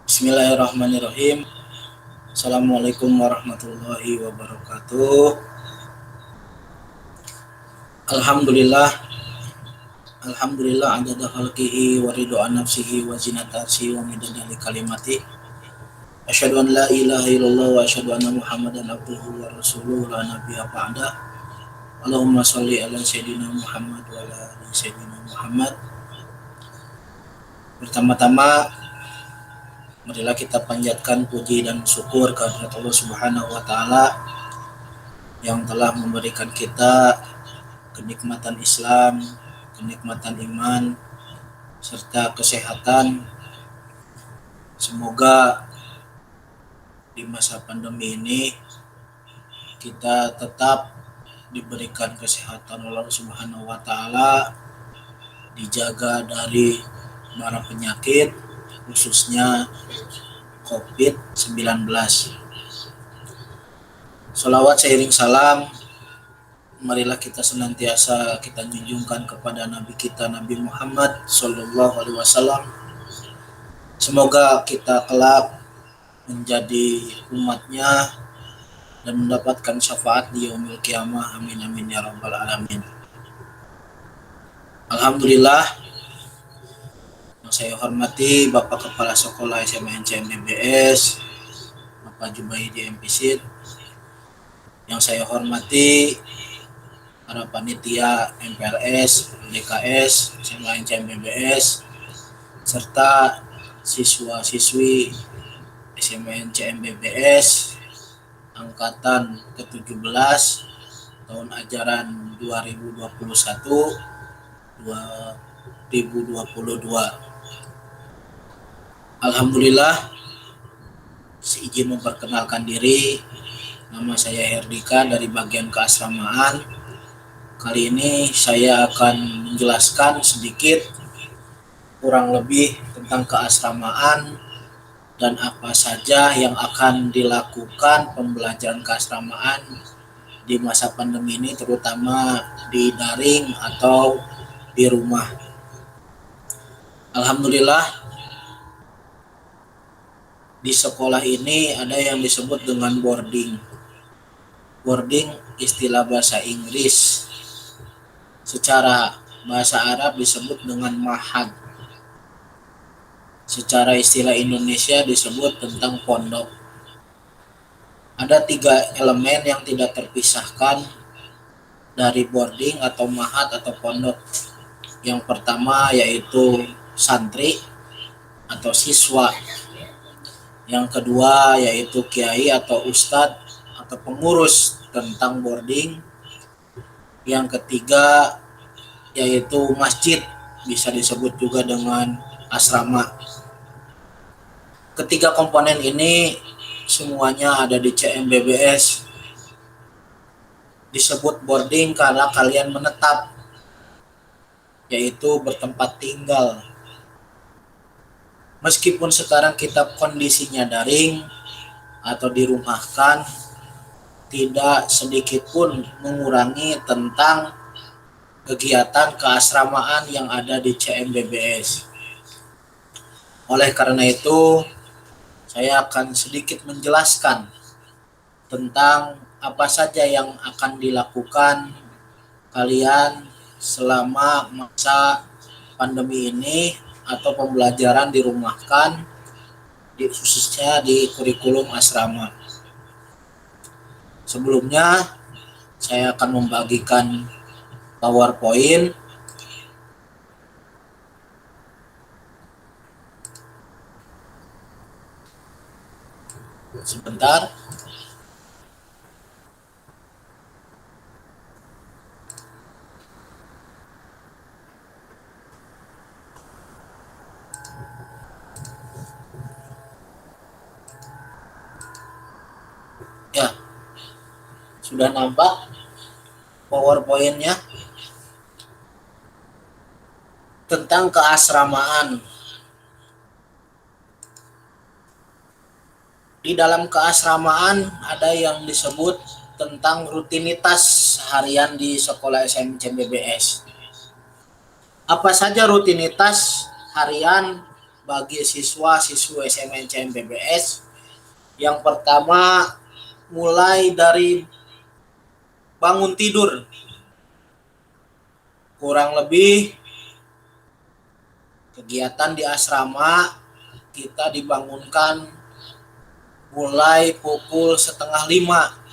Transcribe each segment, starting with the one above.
Bismillahirrahmanirrahim. Assalamualaikum warahmatullahi wabarakatuh. Alhamdulillah, alhamdulillah adada khalqihi wa ridha nafsihi wa zinata arsyihi wa midada kalimati. Asyhadu an la ilaha illallah wa asyhadu anna Muhammadan abduhu wa rasuluhu la nabiyya ba'da. Allahumma shalli ala sayyidina Muhammad wa ala ali sayyidina Muhammad. Pertama-tama marilah kita panjatkan puji dan syukur kehadirat Allah Subhanahu wa taala yang telah memberikan kita kenikmatan Islam, kenikmatan iman, serta kesehatan. Semoga di masa pandemi ini kita tetap diberikan kesehatan Allah Subhanahu wa taala, dijaga dari mara penyakit khususnya COVID-19. Sholawat seiring salam marilah kita senantiasa kita junjungkan kepada Nabi kita Nabi Muhammad Sallallahu Alaihi Wasallam. Semoga kita kelak menjadi umatnya dan mendapatkan syafaat di yaumil qiyamah. Amin amin ya rabbal alamin. Alhamdulillah, yang saya hormati Bapak Kepala Sekolah SMNC MBBS, Bapak Jubaidi MPC. Yang saya hormati para panitia MPLS, DKS, SMNC MBBS, serta siswa-siswi SMNC MBBS angkatan ke-17 tahun ajaran 2021-2022. Alhamdulillah, seizin memperkenalkan diri, nama saya Herdika dari bagian keasramaan. Kali ini saya akan menjelaskan sedikit kurang lebih tentang keasramaan dan apa saja yang akan dilakukan pembelajaran keasramaan di masa pandemi ini, terutama di daring atau di rumah. Alhamdulillah, di sekolah ini ada yang disebut dengan boarding. Boarding istilah bahasa Inggris. Secara bahasa Arab disebut dengan mahad. Secara istilah Indonesia disebut tentang pondok. Ada 3 elemen yang tidak terpisahkan dari boarding atau mahad atau pondok. Yang pertama yaitu santri atau siswa. Yang kedua yaitu kiai atau ustadz atau pengurus tentang boarding. Yang ketiga yaitu masjid, bisa disebut juga dengan asrama. Ketiga komponen ini semuanya ada di CMBBS. Disebut boarding karena kalian menetap, yaitu bertempat tinggal. Meskipun sekarang kita kondisinya daring atau dirumahkan, tidak sedikit pun mengurangi tentang kegiatan keasramaan yang ada di CMBBS. Oleh karena itu, saya akan sedikit menjelaskan tentang apa saja yang akan dilakukan kalian selama masa pandemi ini atau pembelajaran dirumahkan, khususnya di kurikulum asrama. Sebelumnya, saya akan membagikan PowerPoint. Sebentar. Ya, sudah nampak PowerPoint-nya tentang keasramaan. Di dalam keasramaan ada yang disebut tentang rutinitas harian di sekolah SMC MBBS. Apa saja rutinitas harian bagi siswa-siswa SMNCM BBS. Yang pertama, mulai dari bangun tidur. Kurang lebih kegiatan di asrama kita dibangunkan mulai pukul 4:30.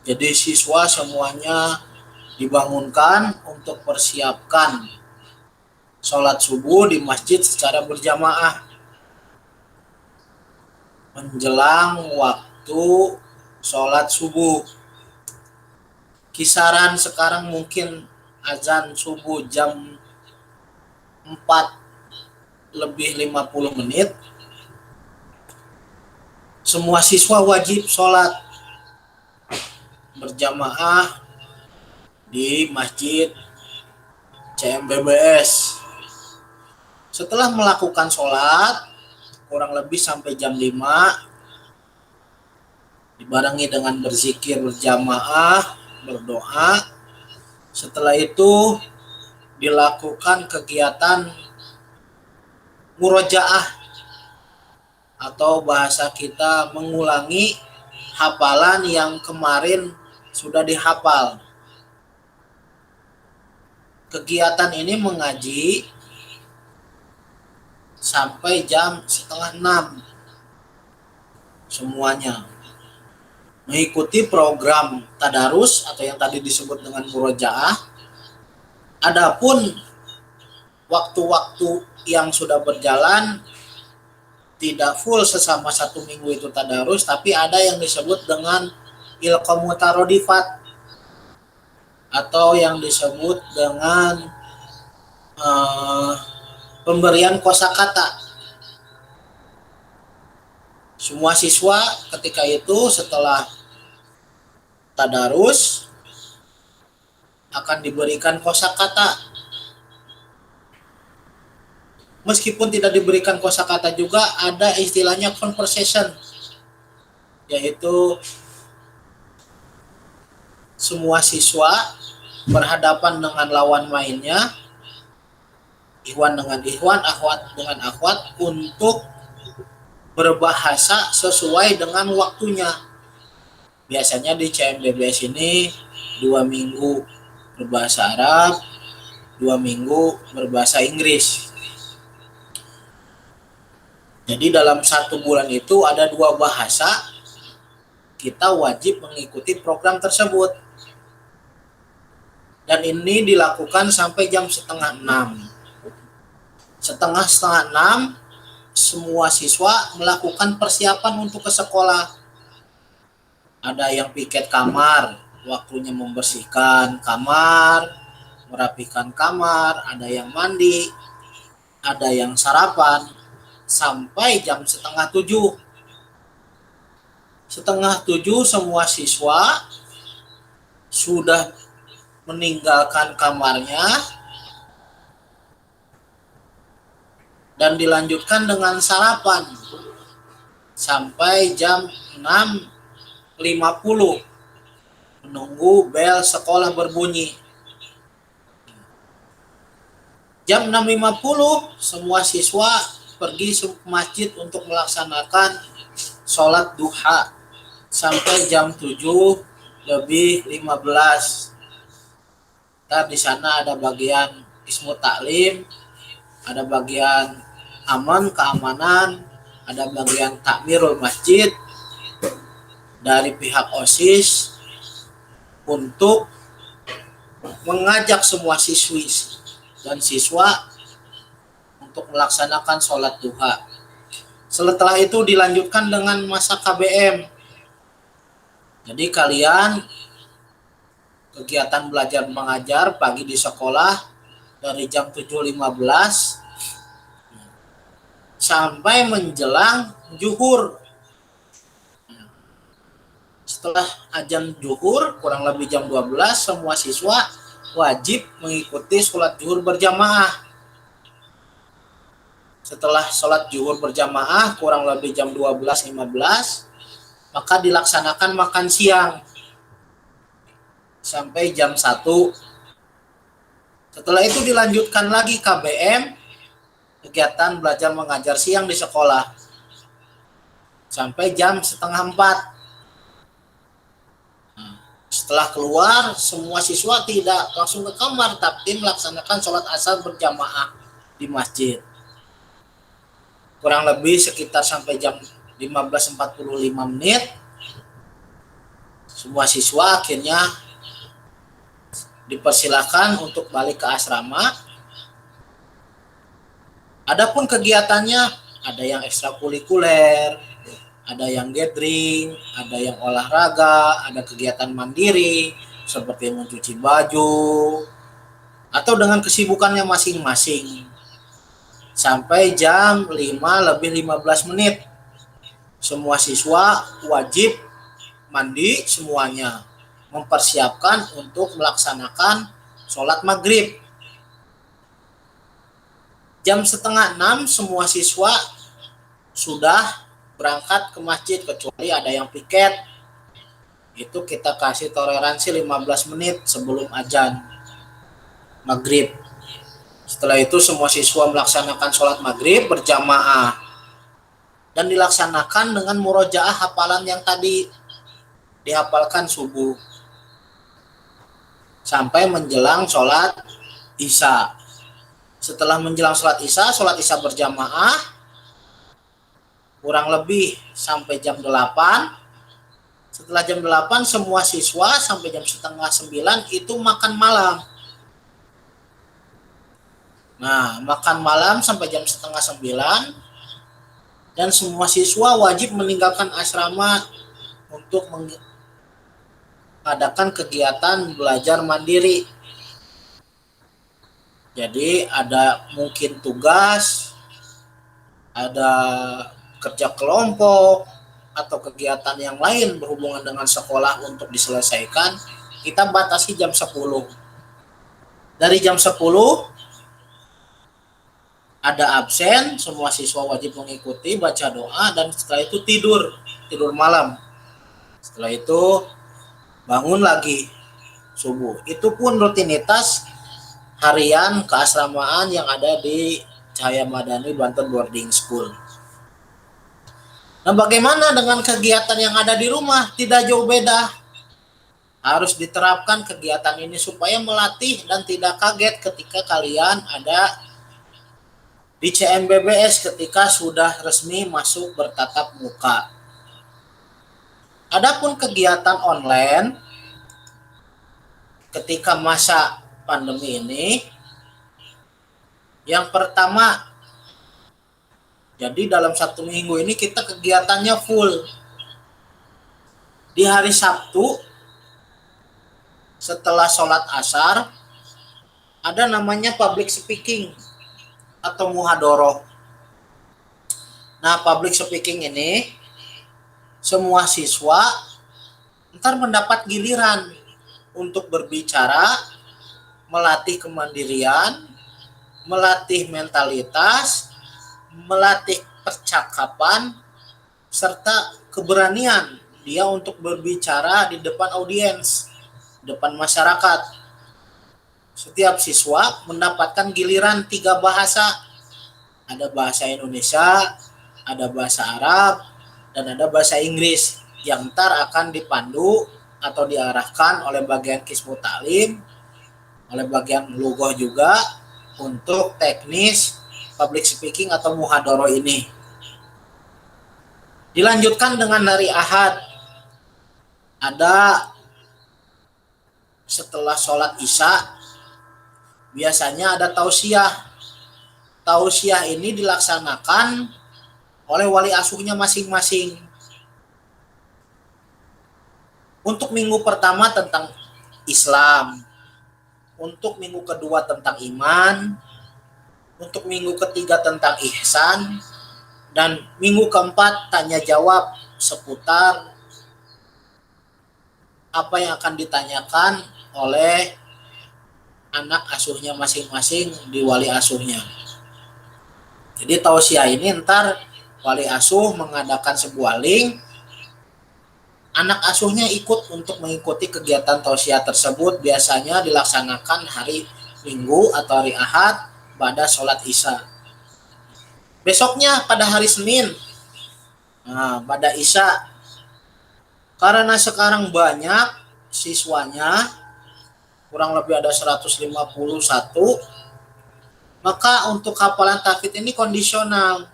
Jadi siswa semuanya dibangunkan untuk persiapkan sholat subuh di masjid secara berjamaah. Menjelang waktu sholat subuh, kisaran sekarang mungkin azan subuh jam 4:50, semua siswa wajib sholat berjamaah di masjid CMBBS. Setelah melakukan sholat kurang lebih sampai jam 5, dibarengi dengan berzikir berjamaah, berdoa. Setelah itu dilakukan kegiatan murojaah atau bahasa kita mengulangi hafalan yang kemarin sudah dihafal. Kegiatan ini mengaji sampai jam 5:30 semuanya, mengikuti program tadarus atau yang tadi disebut dengan murojaah. Adapun waktu-waktu yang sudah berjalan tidak full sesama 1 minggu itu tadarus, tapi ada yang disebut dengan ilqah mutarodifat atau yang disebut dengan pemberian kosakata. Semua siswa ketika itu setelah tadarus akan diberikan kosakata. Meskipun tidak diberikan kosakata juga ada istilahnya conversation, yaitu semua siswa berhadapan dengan lawan mainnya, ikhwan dengan ikhwan, akhwat dengan akhwat, untuk berbahasa sesuai dengan waktunya. Biasanya di CMBBS ini 2 minggu berbahasa Arab, 2 minggu berbahasa Inggris. Jadi dalam 1 bulan itu ada 2 bahasa, kita wajib mengikuti program tersebut. Dan ini dilakukan sampai jam 5:30. Setengah 6 semua siswa melakukan persiapan untuk ke sekolah. Ada yang piket kamar, waktunya membersihkan kamar, merapikan kamar, ada yang mandi, ada yang sarapan, sampai jam 6:30. 6:30 semua siswa sudah meninggalkan kamarnya dan dilanjutkan dengan sarapan sampai jam 6:50 menunggu bel sekolah berbunyi. Jam 6:50 semua siswa pergi ke masjid untuk melaksanakan sholat duha sampai jam 7:15. Ntar di sana ada bagian ismu taklim, ada bagian keamanan, ada bagian takmirul masjid dari pihak OSIS untuk mengajak semua siswi dan siswa untuk melaksanakan sholat duha. Setelah itu dilanjutkan dengan masa KBM. Jadi kalian kegiatan belajar mengajar pagi di sekolah dari jam 7:15 sampai menjelang zuhur. Setelah azan zuhur kurang lebih jam 12 semua siswa wajib mengikuti sholat zuhur berjamaah. Setelah sholat zuhur berjamaah kurang lebih jam 12:15 maka dilaksanakan makan siang sampai jam 1. Setelah itu dilanjutkan lagi KBM kegiatan belajar mengajar siang di sekolah sampai jam 3:30. Setelah keluar, semua siswa tidak langsung ke kamar, tapi melaksanakan sholat asar berjamaah di masjid. Kurang lebih sekitar sampai jam 15.45, semua siswa akhirnya dipersilakan untuk balik ke asrama. Adapun kegiatannya, ada yang ekstrakurikuler, ada yang gathering, ada yang olahraga, ada kegiatan mandiri seperti mencuci baju atau dengan kesibukannya masing-masing. Sampai jam 5:15 semua siswa wajib mandi semuanya, mempersiapkan untuk melaksanakan sholat maghrib. Jam 5:30 semua siswa sudah berangkat ke masjid, kecuali ada yang piket. Itu kita kasih toleransi 15 menit sebelum azan maghrib. Setelah itu semua siswa melaksanakan sholat maghrib berjamaah dan dilaksanakan dengan murojaah hafalan yang tadi dihafalkan subuh sampai menjelang sholat isya. Setelah menjelang sholat isya berjamaah kurang lebih sampai jam 8. Setelah jam 8 semua siswa sampai jam 8:30 itu makan malam. Nah, makan malam sampai jam 8:30 dan semua siswa wajib meninggalkan asrama untuk mengadakan kegiatan belajar mandiri. Jadi ada mungkin tugas, ada kerja kelompok, atau kegiatan yang lain berhubungan dengan sekolah untuk diselesaikan, kita batasi jam 10. Dari jam 10 ada absen, semua siswa wajib mengikuti, baca doa, dan setelah itu tidur malam. Setelah itu bangun lagi subuh. Itu pun rutinitas harian keasramaan yang ada di Cahaya Madani Banten Boarding School. Nah, bagaimana dengan kegiatan yang ada di rumah? Tidak jauh beda. Harus diterapkan kegiatan ini supaya melatih dan tidak kaget ketika kalian ada di CMBBS ketika sudah resmi masuk bertatap muka. Adapun kegiatan online ketika masa pandemi ini, yang pertama, jadi dalam 1 minggu ini kita kegiatannya full. Di hari Sabtu, setelah sholat asar, ada namanya public speaking atau muhadoroh. Nah, public speaking ini, semua siswa ntar mendapat giliran untuk berbicara, melatih kemandirian, melatih mentalitas, melatih percakapan, serta keberanian dia untuk berbicara di depan audiens, depan masyarakat. Setiap siswa mendapatkan giliran 3 bahasa. Ada bahasa Indonesia, ada bahasa Arab, dan ada bahasa Inggris yang ntar akan dipandu atau diarahkan oleh bagian Kismu Ta'lim, oleh bagian Lughah juga untuk teknis public speaking atau muhadoroh ini. Dilanjutkan dengan hari Ahad. Ada setelah sholat isya, biasanya ada tausiah. Tausiah ini dilaksanakan oleh wali asuhnya masing-masing. Untuk minggu pertama tentang Islam, untuk minggu kedua tentang iman, untuk minggu ketiga tentang ihsan, dan minggu keempat tanya jawab seputar apa yang akan ditanyakan oleh anak asuhnya masing-masing di wali asuhnya. Jadi tausiah ini ntar wali asuh mengadakan sebuah link, anak asuhnya ikut untuk mengikuti kegiatan tausiah tersebut. Biasanya dilaksanakan hari Minggu atau hari Ahad pada sholat isya. Besoknya pada hari Senin, nah, pada Isya. Karena sekarang banyak siswanya, kurang lebih ada 151, maka untuk hafalan tahfidz ini kondisional.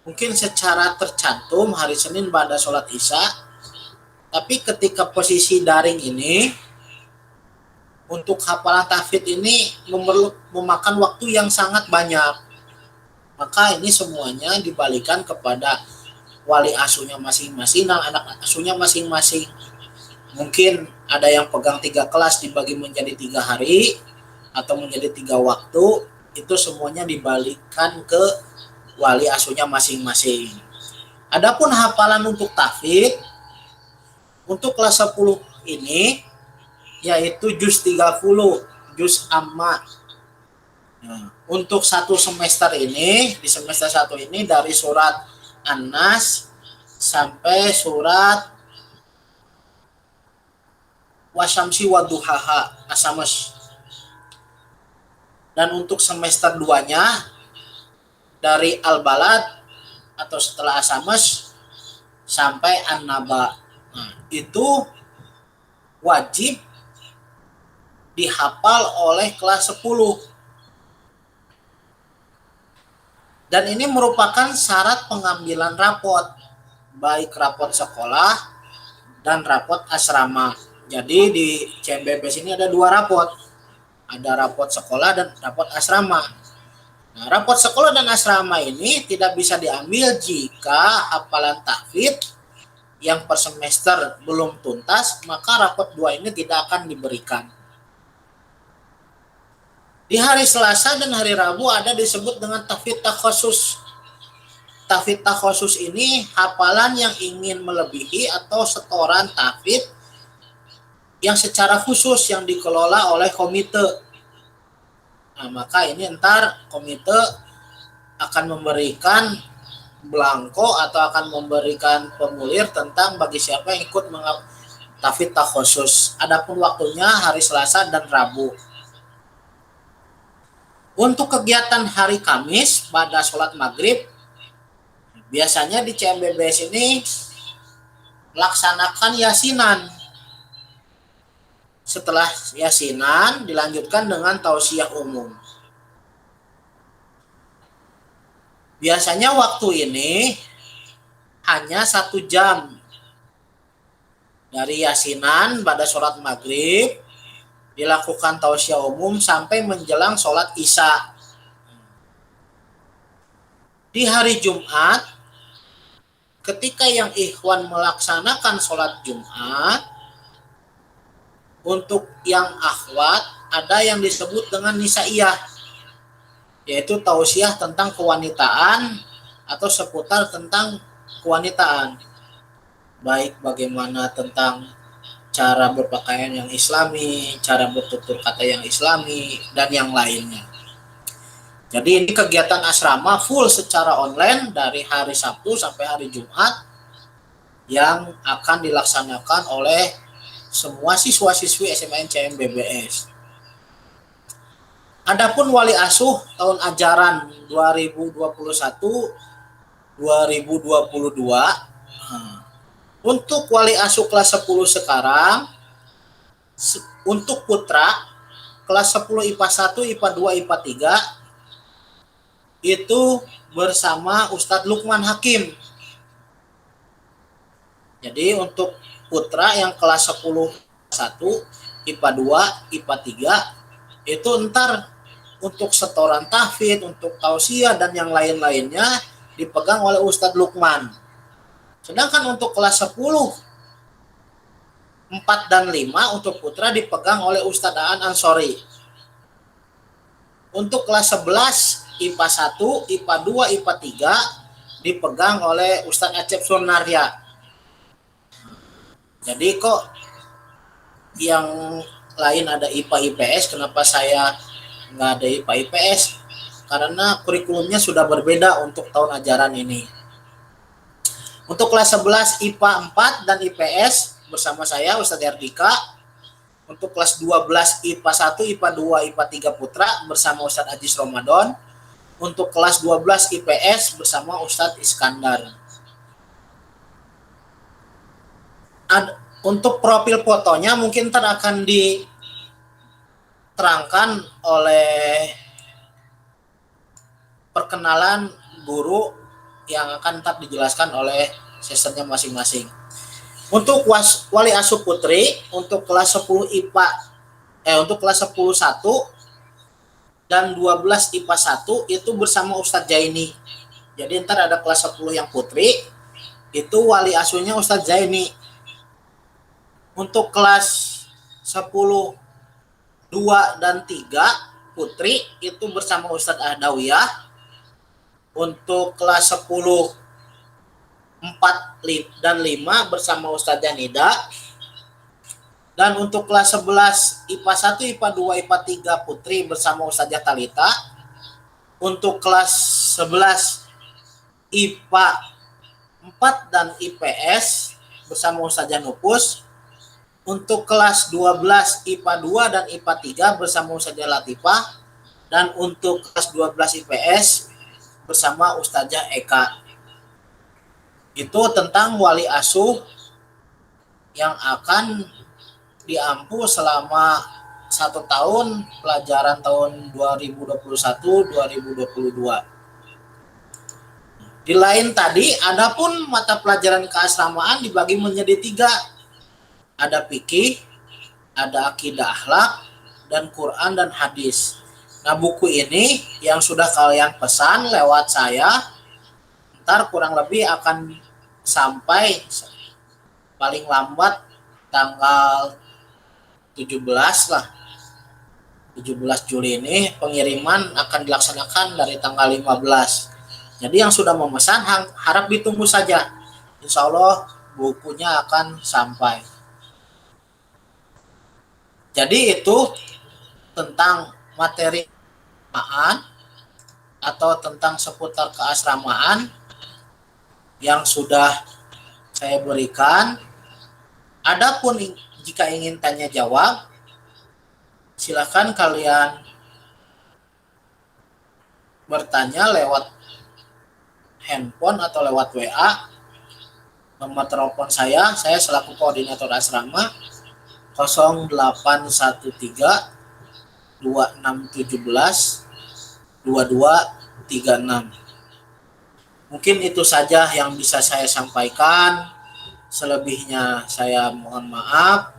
Mungkin secara tercantum hari Senin pada sholat Isya, tapi ketika posisi daring ini, untuk hafalan tahfidz ini memakan waktu yang sangat banyak. Maka ini semuanya dibalikan kepada wali asuhnya masing-masing dan anak asuhnya masing-masing. Mungkin ada yang pegang 3 kelas dibagi menjadi 3 hari atau menjadi 3 waktu, itu semuanya dibalikan ke wali asuhnya masing-masing. Adapun hafalan untuk tahfidz untuk kelas 10 ini yaitu juz 30, juz amma. Nah, untuk satu semester ini, di semester 1 ini dari surat An-Nas sampai surat Wasyamsi waduhaha, Asamas. Dan untuk semester 2-nya dari Al-Balad atau setelah Asamas sampai An-Naba. Nah, itu wajib dihafal oleh kelas 10. Dan ini merupakan syarat pengambilan rapot, baik rapot sekolah dan rapot asrama. Jadi di CMBB ini ada 2 rapot. Ada rapot sekolah dan rapot asrama. Nah, rapot sekolah dan asrama ini tidak bisa diambil jika hafalan tahfidz yang per semester belum tuntas, maka rapot 2 ini tidak akan diberikan. Di hari Selasa dan hari Rabu ada disebut dengan tahfidz takhusus. Tahfidz takhusus ini hafalan yang ingin melebihi atau setoran tahfidz yang secara khusus yang dikelola oleh komite. Nah, maka ini ntar komite akan memberikan blanko atau akan memberikan formulir tentang bagi siapa yang ikut tahfidz takhusus. Adapun waktunya hari Selasa dan Rabu. Untuk kegiatan hari Kamis pada sholat maghrib, biasanya di CMBBS ini laksanakan yasinan. Setelah yasinan dilanjutkan dengan tausiah umum. Biasanya waktu ini hanya 1 jam. Dari yasinan pada sholat maghrib dilakukan tausiah umum sampai menjelang sholat Isya. Di hari Jumat, ketika yang ikhwan melaksanakan sholat Jumat, untuk yang akhwat ada yang disebut dengan nisaiyah, yaitu tausiah tentang kewanitaan atau seputar tentang kewanitaan, baik bagaimana tentang cara berpakaian yang islami, cara bertutur kata yang islami, dan yang lainnya. Jadi ini kegiatan asrama full secara online dari hari Sabtu sampai hari Jumat yang akan dilaksanakan oleh semua siswa-siswi SMAN CMBBS. Adapun wali asuh tahun ajaran 2021-2022, untuk wali asuh kelas 10 sekarang, untuk putra kelas 10 IPA 1, IPA 2, IPA 3 itu bersama Ustadz Lukman Hakim. Jadi untuk putra yang kelas 10 1, IPA 2, IPA 3 itu ntar untuk setoran tahfidz, untuk tausiah dan yang lain-lainnya dipegang oleh Ustadz Lukman. Sedangkan untuk kelas 10 4 dan 5 untuk putra dipegang oleh Ustadz Aan Ansori. Untuk kelas 11 IPA 1, IPA 2, IPA 3 dipegang oleh Ustadz Acep Sunarya. Jadi kok yang lain ada IPA IPS, kenapa saya nggak ada IPA IPS? Karena kurikulumnya sudah berbeda untuk tahun ajaran ini. Untuk kelas 11 IPA 4 dan IPS bersama saya Ustadz Erdika. Untuk kelas 12 IPA 1, IPA 2, IPA 3 putra bersama Ustadz Ajis Ramadan. untuk kelas 12 IPS bersama Ustadz Iskandar. Untuk profil fotonya mungkin akan diterangkan oleh perkenalan guru yang akan dijelaskan oleh sesernya masing-masing. Untuk wali asuh putri untuk kelas 10 IPA untuk kelas 10 1 dan 12 IPA 1 itu bersama Ustadz Jaini. Jadi ntar ada kelas 10 yang putri, itu wali asuhnya Ustadz Jaini. Untuk kelas 10 2 dan 3 putri itu bersama Ustadz Adawiyah. Untuk kelas 10 4 dan 5 bersama Ustadz Janida. Dan untuk kelas 11 IPA 1, IPA 2, IPA 3 putri bersama Ustazah Talita. Untuk kelas 11 IPA 4 dan IPS bersama Ustazah Nupus. Untuk kelas 12 IPA 2 dan IPA 3 bersama Ustazah Latifah. Dan untuk kelas 12 IPS bersama Ustazah Eka. Itu tentang wali asuh yang akan diampu selama 1 tahun pelajaran tahun 2021-2022. Di lain tadi, adapun mata pelajaran keasramaan dibagi menjadi 3. Ada fikih, ada akidah akhlak, dan Quran dan hadis. Nah, buku ini yang sudah kalian pesan lewat saya, ntar kurang lebih akan sampai paling lambat tanggal 17 lah. 17 Juli ini pengiriman akan dilaksanakan dari tanggal 15. Jadi yang sudah memesan harap ditunggu saja. Insya Allah bukunya akan sampai. Jadi itu tentang materi keasramaan atau tentang seputar keasramaan yang sudah saya berikan. Adapun jika ingin tanya jawab, silakan kalian bertanya lewat handphone atau lewat WA. Nomor telepon saya selaku koordinator asrama 0813 2617 2236. Mungkin itu saja yang bisa saya sampaikan. Selebihnya saya mohon maaf.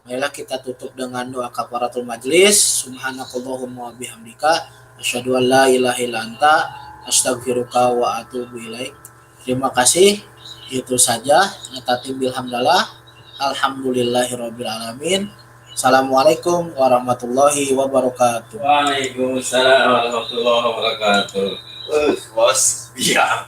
Marilah kita tutup dengan doa kafaratul majlis. Subhanakallahumma wa bihamdika asyhadu an la ilaha illa anta astaghfiruka wa atubu ilaik. Terima kasih. Itu saja. Natatim bilhamdallah. Alhamdulillahirabbil alamin. Assalamualaikum warahmatullahi wabarakatuh. Waalaikumsalam warahmatullahi wabarakatuh. Bos, biar.